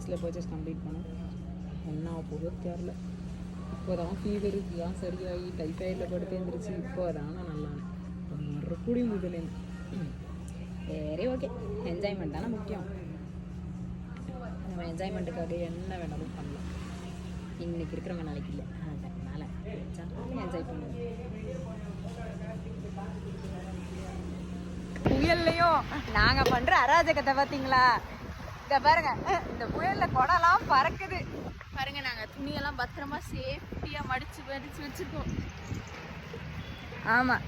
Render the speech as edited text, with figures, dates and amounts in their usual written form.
6 purchase complete பண்ணோம். என்ன போதோ தெரில. இப்போ தான் ஃபீவர் இருக்குதான் சரியாகி டைஃபாய்டில் படுத்து எழுந்திரிச்சு இப்போ தானே நல்லா மறுபடியும் முதலே. சரி ஓகே, என்ஜாய்மெண்ட் தானே முக்கியம். நம்ம என்ஜாய்மெண்ட்டுக்காக என்ன வேணாலும் பண்ணலாம். இன்றைக்கி இருக்கிறவங்க நாளைக்கு இல்லை, அதனால் ஜாலியாக என்ஜாய் பண்ணுவோம். புயல்லையும் நாங்கள் பண்ணுற அராஜகத்தை பார்த்தீங்களா? இதை பாருங்க, இந்த புயலில் குடம்லாம் பறக்குது பாருங்க. நாங்கள் துணியெல்லாம் பத்திரமா சேஃப்டியாக மடித்து வச்சுருக்கோம். ஆமாம்,